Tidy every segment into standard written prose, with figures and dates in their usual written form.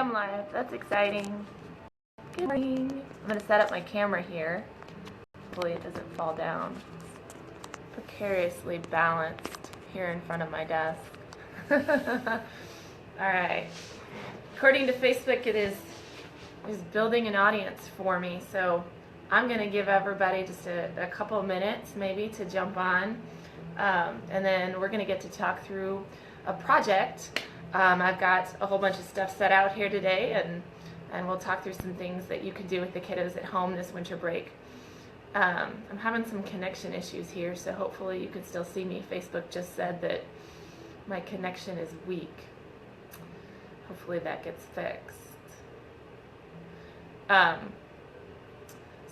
I'm live. That's exciting. Good morning. I'm going to set up my camera here. Hopefully it doesn't fall down. It's precariously balanced here in front of my desk. Alright. According to Facebook, it is building an audience for me, so I'm going to give everybody just a couple of minutes maybe to jump on, and then we're going to get to talk through a project. I've got a whole bunch of stuff set out here today, and we'll talk through some things that you can do with the kiddos at home this winter break. I'm having some connection issues here, so hopefully you can still see me. Facebook just said that my connection is weak. Hopefully that gets fixed.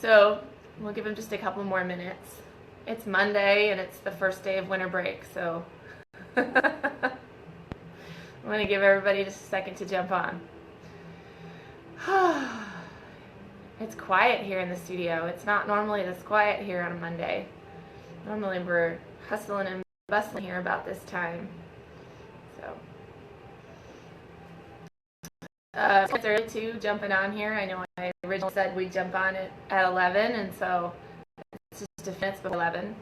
So we'll give them just a couple more minutes. It's Monday and it's the first day of winter break, so I'm going to give everybody just a second to jump on. It's quiet here in the studio. It's not normally this quiet here on a Monday. Normally we're hustling and bustling here about this time. So it's early too, jumping on here. I know I originally said we'd jump on it at 11, and so it's just a few minutes before 11.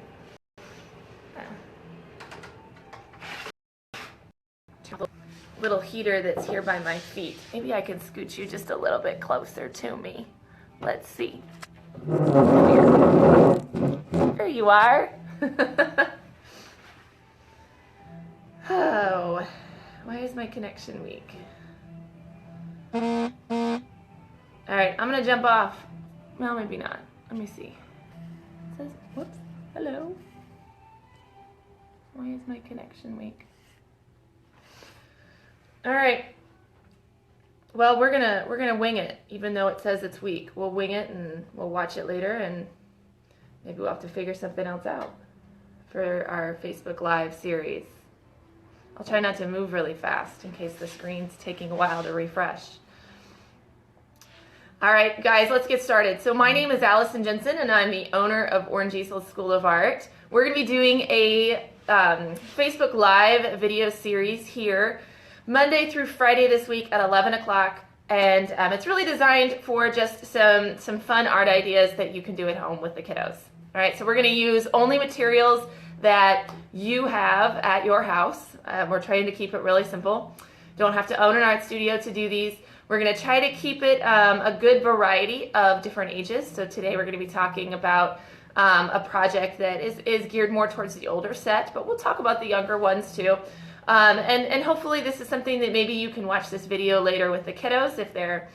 Little heater that's here by my feet. Maybe I can scoot you just a little bit closer to me. Let's see. There you are. Oh, why is my connection weak? All right, I'm gonna jump off. Well, maybe not. Let me see. It says, whoops, hello. Why is my connection weak? All right. Well, we're gonna wing it, even though it says it's weak. We'll wing it and we'll watch it later, and maybe we'll have to figure something else out for our Facebook Live series. I'll try not to move really fast in case the screen's taking a while to refresh. All right, guys, let's get started. So my name is Allison Jensen, and I'm the owner of Orange Easel School of Art. We're going to be doing a Facebook Live video series here Monday through Friday this week at 11 o'clock, and it's really designed for just some fun art ideas that you can do at home with the kiddos. All right, so we're going to use only materials that you have at your house. We're trying to keep it really simple. Don't have to own an art studio to do these. We're going to try to keep it a good variety of different ages. So today we're going to be talking about a project that is geared more towards the older set, but we'll talk about the younger ones too. And hopefully this is something that maybe you can watch this video later with the kiddos if they're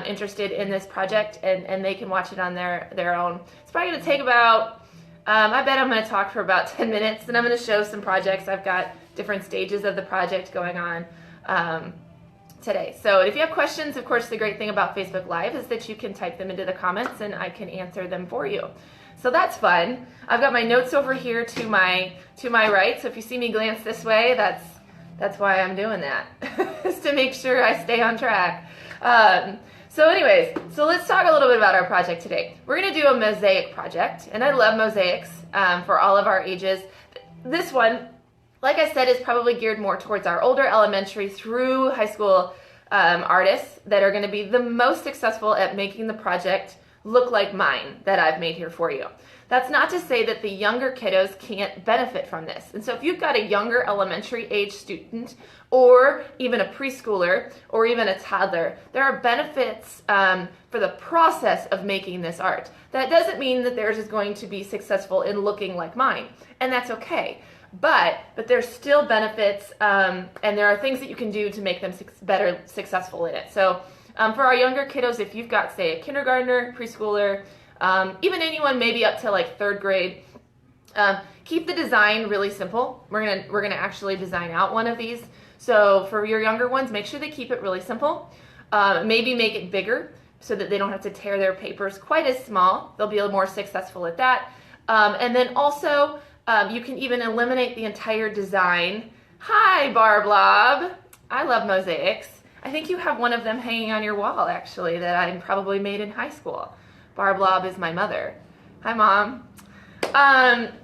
interested in this project, and they can watch it on their own. It's probably going to take about, I bet I'm going to talk for about 10 minutes, and I'm going to show some projects. I've got different stages of the project going on today. So if you have questions, of course, the great thing about Facebook Live is that you can type them into the comments and I can answer them for you. So that's fun. I've got my notes over here to my right. So if you see me glance this way, that's why I'm doing that, is to make sure I stay on track. So anyways, so let's talk a little bit about our project today. We're going to do a mosaic project, and I love mosaics for all of our ages. This one, like I said, is probably geared more towards our older elementary through high school artists that are going to be the most successful at making the project look like mine that I've made here for you. That's not to say that the younger kiddos can't benefit from this. And so if you've got a younger elementary age student, or even a preschooler, or even a toddler, there are benefits for the process of making this art. That doesn't mean that theirs is going to be successful in looking like mine, and that's okay. But there's still benefits, and there are things that you can do to make them better successful in it. So for our younger kiddos, if you've got, say, a kindergartner, preschooler, even anyone maybe up to like 3rd grade, keep the design really simple. We're gonna actually design out one of these. So for your younger ones, make sure they keep it really simple. Maybe make it bigger so that they don't have to tear their papers quite as small. They'll be a little more successful at that. And then also, you can even eliminate the entire design. Hi, Barb Lob. I love mosaics. I think you have one of them hanging on your wall, actually, that I probably made in high school. Barb Lob is my mother. Hi, Mom.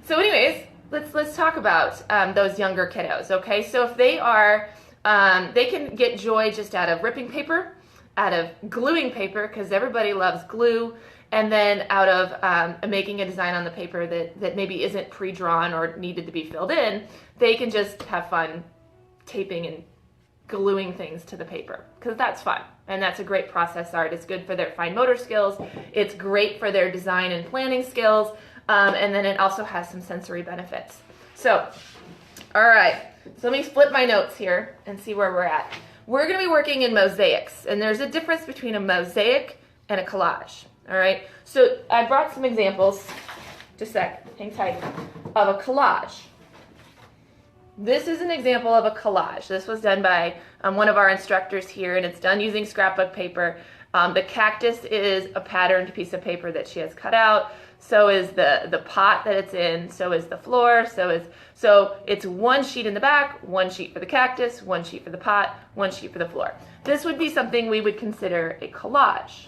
So anyways, let's talk about those younger kiddos, okay? So if they are, they can get joy just out of ripping paper. out of gluing paper, because everybody loves glue, and then out of making a design on the paper that maybe isn't pre-drawn or needed to be filled in, they can just have fun taping and gluing things to the paper, because that's fun. And that's a great process art. It's good for their fine motor skills. It's great for their design and planning skills. And then it also has some sensory benefits. So, all right. So let me flip my notes here and see where we're at. We're going to be working in mosaics. And there's a difference between a mosaic and a collage. All right. So I brought some examples. Just a sec. Hang tight. Of a collage. This is an example of a collage. This was done by one of our instructors here, and it's done using scrapbook paper. The cactus is a patterned piece of paper that she has cut out. So is the pot that it's in. So is the floor. So it's one sheet in the back, one sheet for the cactus, one sheet for the pot, one sheet for the floor. This would be something we would consider a collage.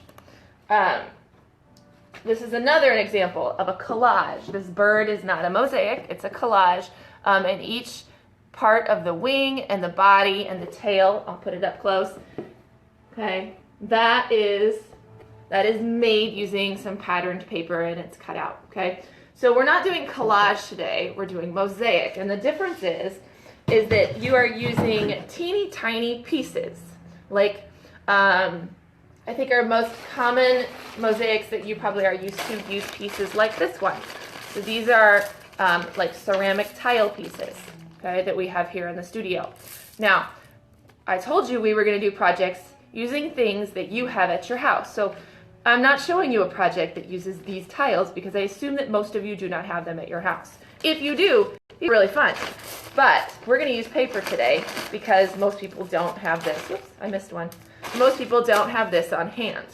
This is another example of a collage. This bird is not a mosaic, it's a collage. And each part of the wing and the body and the tail, I'll put it up close, okay, that is made using some patterned paper, and it's cut out, okay? So we're not doing collage today, we're doing mosaic. And the difference is that you are using teeny tiny pieces, like I think our most common mosaics that you probably are used to use pieces like this one. So these are like ceramic tile pieces, okay, that we have here in the studio. Now, I told you we were going to do projects using things that you have at your house. So I'm not showing you a project that uses these tiles because I assume that most of you do not have them at your house. If you do, it's really fun. But we're going to use paper today because most people don't have this. Whoops, I missed one. Most people don't have this on hand.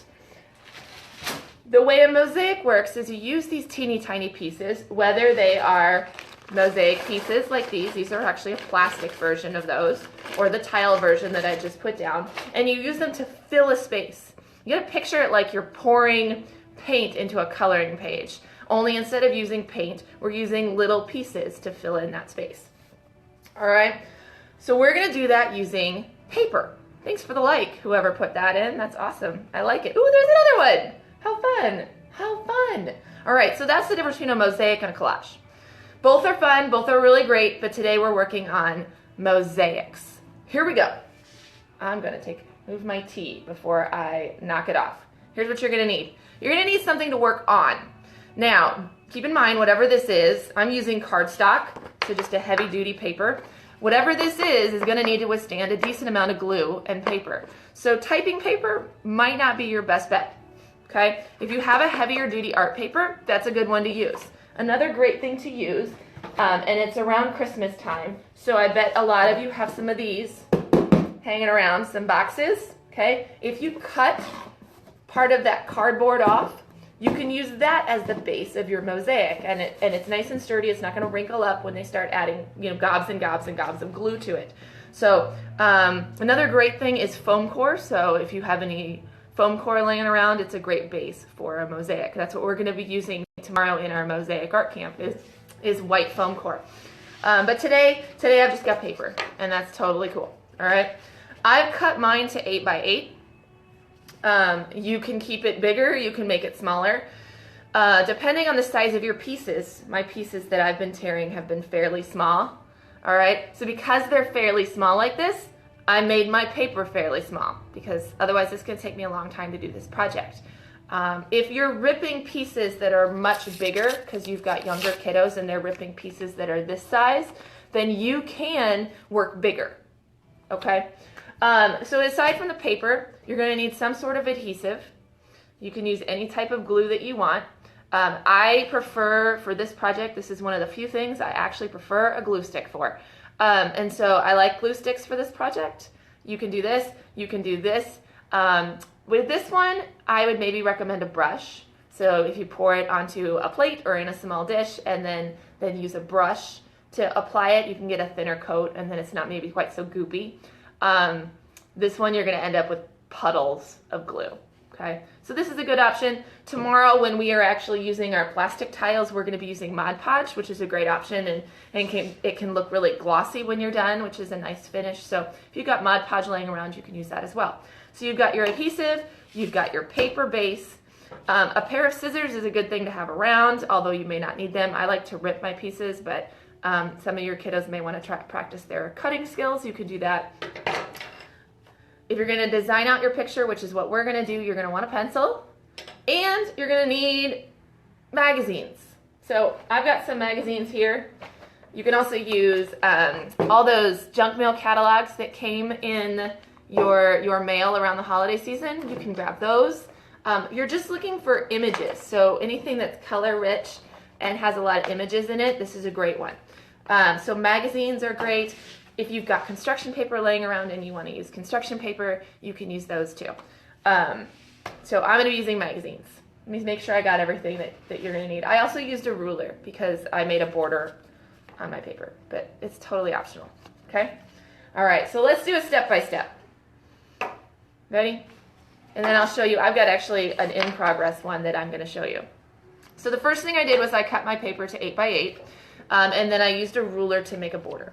The way a mosaic works is you use these teeny tiny pieces, whether they are mosaic pieces like these are actually a plastic version of those, or the tile version that I just put down, and you use them to fill a space. You gotta picture it like you're pouring paint into a coloring page, only instead of using paint, we're using little pieces to fill in that space. All right, so we're gonna do that using paper. Thanks for the like, whoever put that in, that's awesome. I like it. Ooh, there's another one. How fun, how fun. All right, so that's the difference between a mosaic and a collage. Both are fun, both are really great, but today we're working on mosaics. Here we go. I'm gonna move my tea before I knock it off. Here's what you're gonna need. You're gonna need something to work on. Now, keep in mind, whatever this is, I'm using cardstock, so just a heavy duty paper. Whatever this is gonna need to withstand a decent amount of glue and paper. So typing paper might not be your best bet. Okay, if you have a heavier duty art paper, that's a good one to use. Another great thing to use, and it's around Christmas time, so I bet a lot of you have some of these hanging around, some boxes, okay? If you cut part of that cardboard off, you can use that as the base of your mosaic, and it's nice and sturdy. It's not gonna wrinkle up when they start adding, gobs and gobs and gobs of glue to it. So another great thing is foam core, so if you have any foam core laying around, it's a great base for a mosaic. That's what we're going to be using tomorrow in our mosaic art camp is white foam core. But today I've just got paper, and that's totally cool. All right, I've cut mine to 8 by 8. You can keep it bigger, you can make it smaller. Depending on the size of your pieces, my pieces that I've been tearing have been fairly small. All right, so because they're fairly small like this, I made my paper fairly small because otherwise it's going to take me a long time to do this project. If you're ripping pieces that are much bigger because you've got younger kiddos and they're ripping pieces that are this size, then you can work bigger, okay? So aside from the paper, you're going to need some sort of adhesive. You can use any type of glue that you want. I prefer, for this project, this is one of the few things I actually prefer a glue stick for. And so I like glue sticks for this project. You can do this, you can do this. With this one, I would maybe recommend a brush. So if you pour it onto a plate or in a small dish and then use a brush to apply it, you can get a thinner coat and then it's not maybe quite so goopy. This one, you're gonna end up with puddles of glue, Okay, so this is a good option. Tomorrow, when we are actually using our plastic tiles, we're going to be using Mod Podge, which is a great option, and it can look really glossy when you're done, which is a nice finish. So if you've got Mod Podge laying around, you can use that as well. So you've got your adhesive, you've got your paper base. A pair of scissors is a good thing to have around, although you may not need them. I like to rip my pieces, but some of your kiddos may want to practice their cutting skills. You could do that. If you're going to design out your picture, which is what we're going to do, you're going to want a pencil, and you're going to need magazines. So I've got some magazines here. You can also use all those junk mail catalogs that came in your mail around the holiday season. You can grab those. You're just looking for images, so anything that's color rich and has a lot of images in it, this is a great one. So magazines are great. If you've got construction paper laying around and you want to use construction paper, you can use those too. So I'm going to be using magazines. Let me make sure I got everything that you're going to need. I also used a ruler because I made a border on my paper, but it's totally optional. Okay? All right, so let's do a step-by-step. Ready? And then I'll show you. I've got actually an in-progress one that I'm going to show you. So the first thing I did was I cut my paper to 8 by 8, and then I used a ruler to make a border.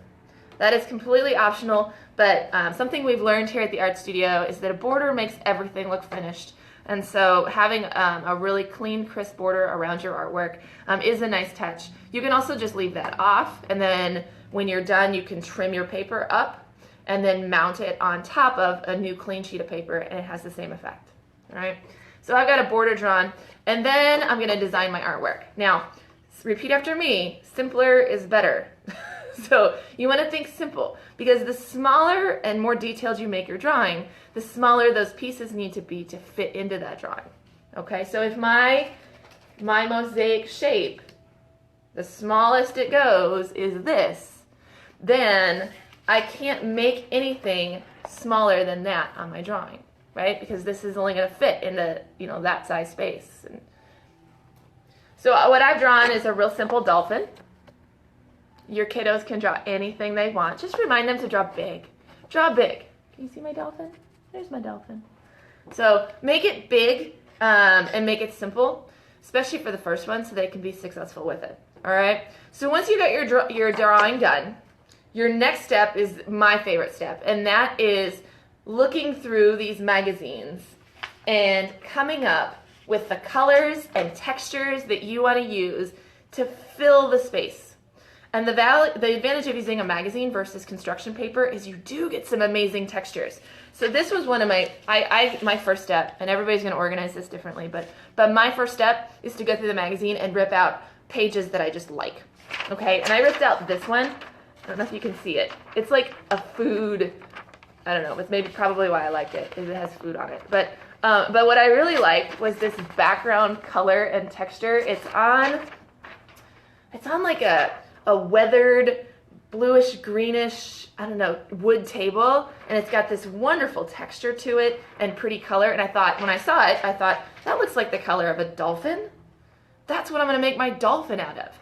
That is completely optional, but something we've learned here at the art studio is that a border makes everything look finished. And so having a really clean, crisp border around your artwork is a nice touch. You can also just leave that off, and then when you're done, you can trim your paper up and then mount it on top of a new clean sheet of paper, and it has the same effect. All right? So I've got a border drawn, and then I'm going to design my artwork. Now, repeat after me, simpler is better. So you want to think simple, because the smaller and more detailed you make your drawing, the smaller those pieces need to be to fit into that drawing. Okay, so if my mosaic shape, the smallest it goes is this, then I can't make anything smaller than that on my drawing, right? Because this is only going to fit into, that size space. So what I've drawn is a real simple dolphin. Your kiddos can draw anything they want. Just remind them to draw big. Draw big. Can you see my dolphin? There's my dolphin. So make it big and make it simple, especially for the first one, so they can be successful with it. All right? So once you got your drawing done, your next step is my favorite step, and that is looking through these magazines and coming up with the colors and textures that you want to use to fill the space. And the advantage of using a magazine versus construction paper is you do get some amazing textures. So this was one of my first step, and everybody's going to organize this differently, but my first step is to go through the magazine and rip out pages that I just like. Okay, and I ripped out this one. I don't know if you can see it. It's like a food, I don't know, it's probably why I liked it, is it has food on it. But what I really liked was this background color and texture. It's on like a weathered bluish greenish, I don't know, wood table, and it's got this wonderful texture to it and pretty color. And I thought, when I saw it, I thought, that looks like the color of a dolphin. That's what I'm going to make my dolphin out of.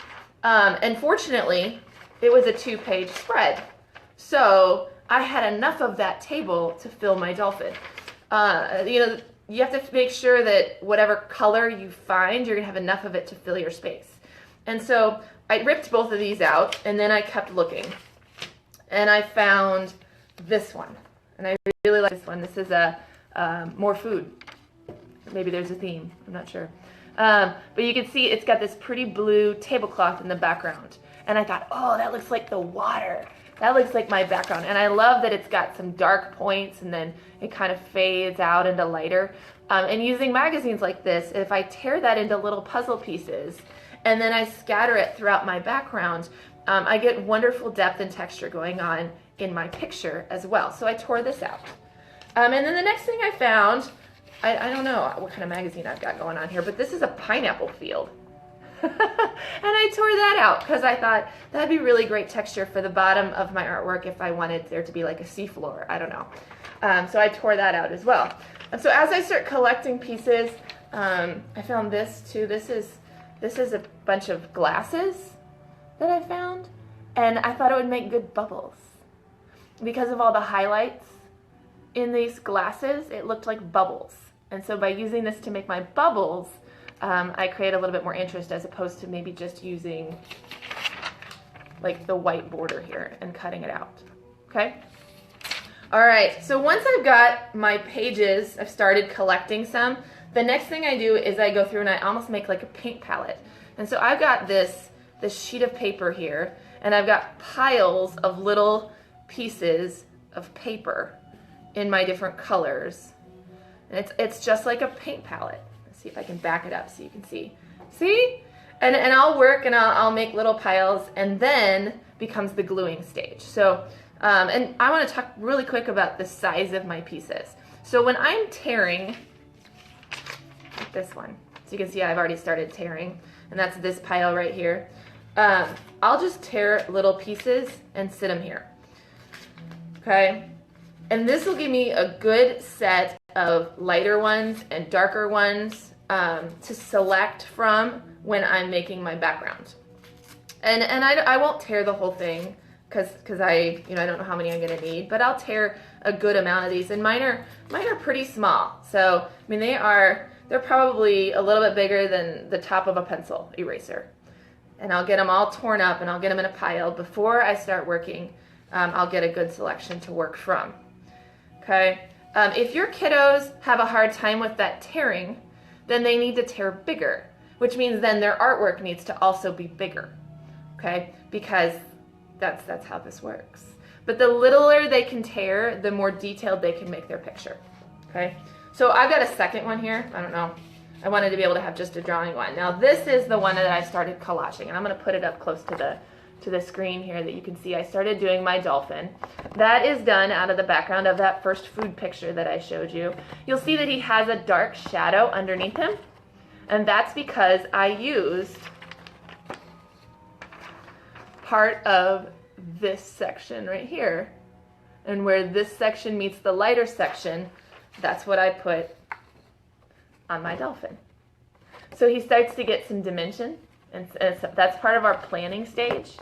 And fortunately, it was a 2-page spread. So I had enough of that table to fill my dolphin. You have to make sure that whatever color you find, you're going to have enough of it to fill your space. And so I ripped both of these out, and then I kept looking. And I found this one. And I really like this one. This is a more food. Maybe there's a theme. I'm not sure. But you can see it's got this pretty blue tablecloth in the background. And I thought, oh, that looks like the water. That looks like my background. And I love that it's got some dark points, and then it kind of fades out into lighter. And using magazines like this, if I tear that into little puzzle pieces, and then I scatter it throughout my background, I get wonderful depth and texture going on in my picture as well. So I tore this out. And then the next thing I found, I don't know what kind of magazine I've got going on here, but this is a pineapple field. And I tore that out because I thought that'd be really great texture for the bottom of my artwork if I wanted there to be like a seafloor. I don't know. So I tore that out as well. And so as I start collecting pieces, I found this too. This is a bunch of glasses that I found, and I thought it would make good bubbles. Because of all the highlights in these glasses, it looked like bubbles. And so by using this to make my bubbles, I create a little bit more interest as opposed to maybe just using like the white border here and cutting it out, okay? All right, so once I've got my pages, I've started collecting some, the next thing I do is I go through and I almost make like a paint palette. And so I've got this sheet of paper here, and I've got piles of little pieces of paper in my different colors. And it's just like a paint palette. Let's see if I can back it up so you can see. See? And I'll work and I'll make little piles, and then becomes the gluing stage. So, and I want to talk really quick about the size of my pieces. So when I'm tearing, like this one, so you can see I've already started tearing, and that's this pile right here. I'll just tear little pieces and sit them here, okay? And this will give me a good set of lighter ones and darker ones to select from when I'm making my background. And I won't tear the whole thing because I don't know how many I'm gonna need, but I'll tear a good amount of these. And mine are pretty small. So I mean they're probably a little bit bigger than the top of a pencil eraser. And I'll get them all torn up and I'll get them in a pile before I start working. I'll get a good selection to work from. Okay. If your kiddos have a hard time with that tearing, then they need to tear bigger, which means then their artwork needs to also be bigger, okay? Because that's how this works. But the littler they can tear, the more detailed they can make their picture, okay? So I've got a second one here. I don't know. I wanted to be able to have just a drawing one. Now this is the one that I started collaging, and I'm going to put it up close to the screen here that you can see. I started doing my dolphin. That is done out of the background of that first food picture that I showed you. You'll see that he has a dark shadow underneath him, and that's because I used part of this section right here. And where this section meets the lighter section, that's what I put on my dolphin. So he starts to get some dimension, and that's part of our planning stage.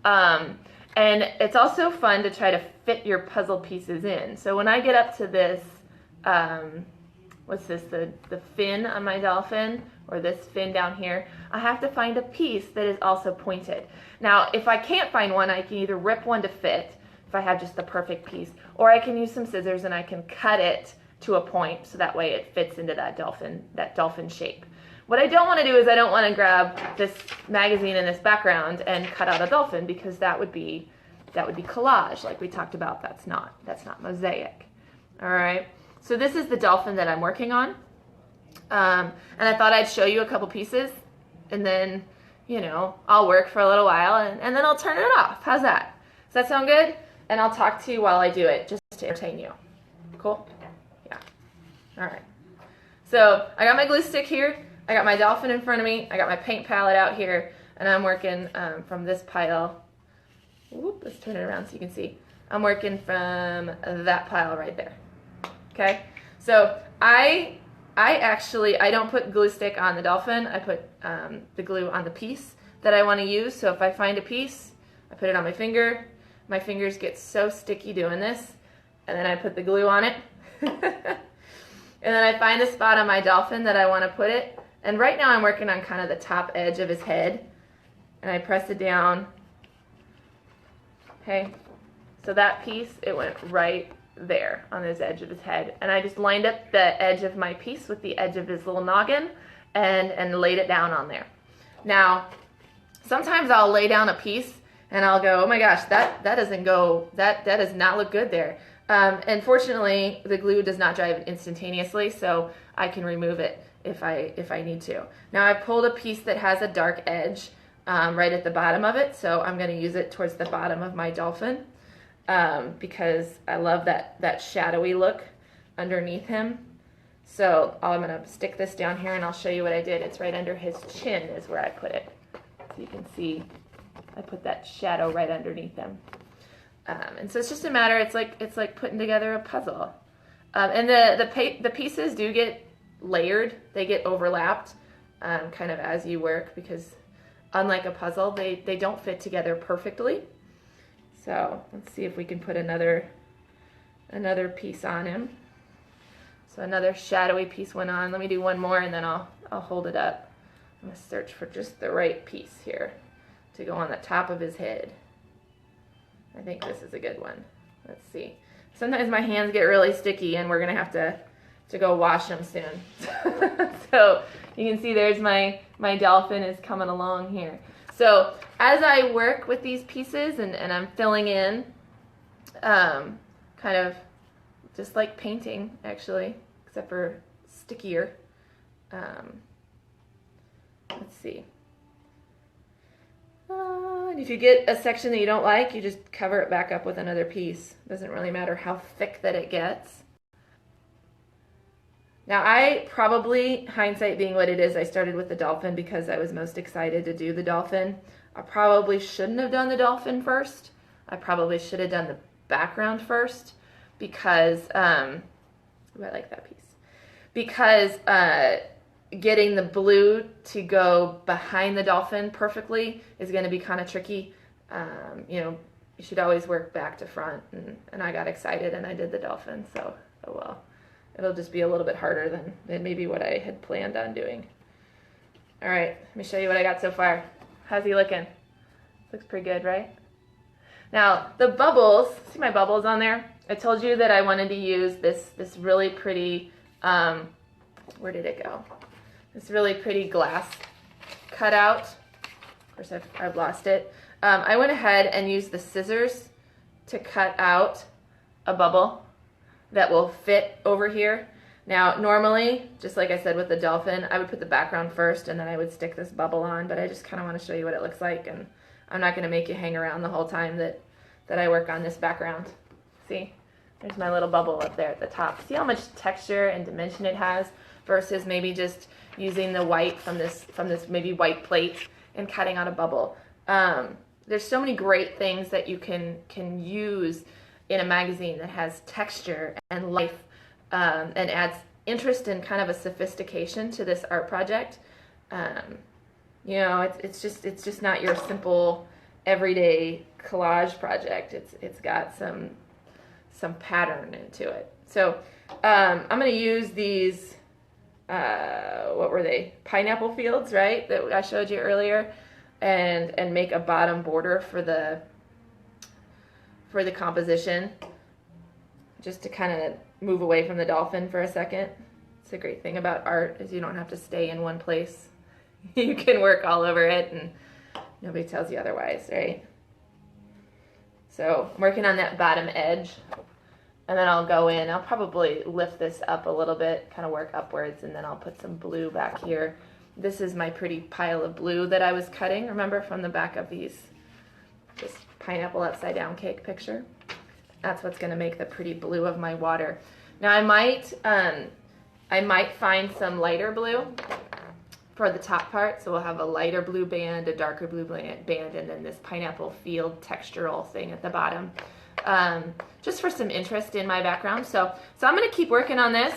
And it's also fun to try to fit your puzzle pieces in. So when I get up to this, what's this, the fin on my dolphin, or this fin down here, I have to find a piece that is also pointed. Now, if I can't find one, I can either rip one to fit, if I have just the perfect piece, or I can use some scissors and I can cut it to a point so that way it fits into that dolphin shape. What I don't want to do is I don't want to grab this magazine in this background and cut out a dolphin, because that would be collage, like we talked about. That's not mosaic. All right. So this is the dolphin that I'm working on, and I thought I'd show you a couple pieces, and then I'll work for a little while, and then I'll turn it off. How's that? Does that sound good? And I'll talk to you while I do it, just to entertain you. Cool? Yeah. All right. So I got my glue stick here. I got my dolphin in front of me. I got my paint palette out here, and I'm working from this pile. Whoop, let's turn it around so you can see. I'm working from that pile right there. Okay, so I don't put glue stick on the dolphin. I put the glue on the piece that I want to use. So if I find a piece, I put it on my finger. My fingers get so sticky doing this, and then I put the glue on it. And then I find the spot on my dolphin that I want to put it. And right now I'm working on kind of the top edge of his head, and I press it down. Okay, so that piece, it went right there on his edge of his head, and I just lined up the edge of my piece with the edge of his little noggin and laid it down on there. Now sometimes I'll lay down a piece and I'll go, oh my gosh, that doesn't go, that does not look good there. And fortunately the glue does not dry instantaneously, so I can remove it if I need to. Now I've pulled a piece that has a dark edge right at the bottom of it, so I'm going to use it towards the bottom of my dolphin. Because I love that shadowy look underneath him. So I'm going to stick this down here, and I'll show you what I did. It's right under his chin is where I put it. So you can see I put that shadow right underneath him. And so it's just a matter, it's like putting together a puzzle. And the pieces do get layered. They get overlapped kind of as you work, because unlike a puzzle, they don't fit together perfectly. So let's see if we can put another piece on him. So another shadowy piece went on. Let me do one more and then I'll hold it up. I'm going to search for just the right piece here to go on the top of his head. I think this is a good one. Let's see. Sometimes my hands get really sticky and we're going to have to go wash them soon. So you can see there's my dolphin is coming along here. So as I work with these pieces and I'm filling in, kind of just like painting actually, except for stickier. Let's see. And if you get a section that you don't like, you just cover it back up with another piece. Doesn't really matter how thick that it gets. Now I probably, hindsight being what it is, I started with the dolphin because I was most excited to do the dolphin. I probably shouldn't have done the dolphin first. I probably should have done the background first because, ooh, I like that piece. Because getting the blue to go behind the dolphin perfectly is going to be kind of tricky. You know, you should always work back to front, and I got excited and I did the dolphin, so oh well. It'll just be a little bit harder than maybe what I had planned on doing. All right, let me show you what I got so far. How's he looking? Looks pretty good, right? Now, the bubbles, see my bubbles on there? I told you that I wanted to use this really pretty, where did it go? This really pretty glass cutout. Of course, I've lost it. I went ahead and used the scissors to cut out a bubble that will fit over here. Now, normally, just like I said with the dolphin, I would put the background first and then I would stick this bubble on, but I just kind of want to show you what it looks like, and I'm not going to make you hang around the whole time that I work on this background. See? There's my little bubble up there at the top. See how much texture and dimension it has versus maybe just using the white from this maybe white plate and cutting out a bubble. There's so many great things that you can use in a magazine that has texture and life and adds interest and kind of a sophistication to this art project. You know, it's just not your simple everyday collage project. It's got some pattern into it. So I'm going to use these, what were they? Pineapple fields, right? That I showed you earlier, and make a bottom border for the composition, just to kind of move away from the dolphin for a second. It's a great thing about art is you don't have to stay in one place. You can work all over it and nobody tells you otherwise, right? So I'm working on that bottom edge, and then I'll go in. I'll probably lift this up a little bit, kind of work upwards, and then I'll put some blue back here. This is my pretty pile of blue that I was cutting, remember, from the back of this pineapple upside down cake picture. That's what's going to make the pretty blue of my water. Now I might find some lighter blue for the top part, so we'll have a lighter blue band, a darker blue band, and then this pineapple field textural thing at the bottom, just for some interest in my background. So I'm going to keep working on this,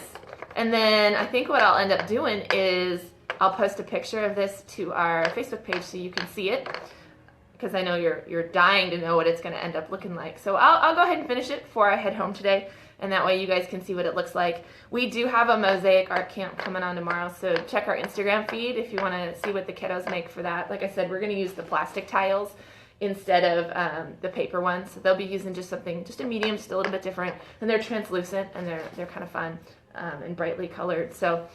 and then I think what I'll end up doing is I'll post a picture of this to our Facebook page so you can see it, because I know you're dying to know what it's going to end up looking like. So I'll go ahead and finish it before I head home today, and that way you guys can see what it looks like. We do have a Mosaic art camp coming on tomorrow, so check our Instagram feed if you want to see what the kiddos make for that. Like I said, we're going to use the plastic tiles instead of the paper ones. So they'll be using just a medium, just a little bit different, and they're translucent and they're kind of fun and brightly colored. So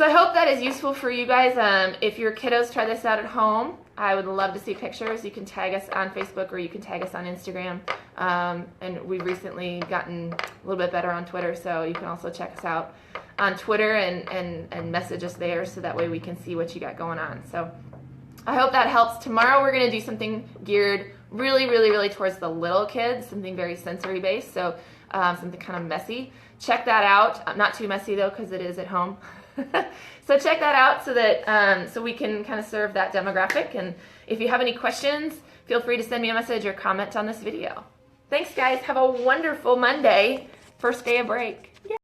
I hope that is useful for you guys. If your kiddos try this out at home, I would love to see pictures. You can tag us on Facebook or you can tag us on Instagram. And we've recently gotten a little bit better on Twitter, so you can also check us out on Twitter and message us there so that way we can see what you got going on. So I hope that helps. Tomorrow we're going to do something geared really towards the little kids, something very sensory based, so something kind of messy. Check that out. Not too messy though, because it is at home. So check that out so that so we can kind of serve that demographic. And if you have any questions, feel free to send me a message or comment on this video. Thanks guys. Have a wonderful Monday. First day of break. Yeah.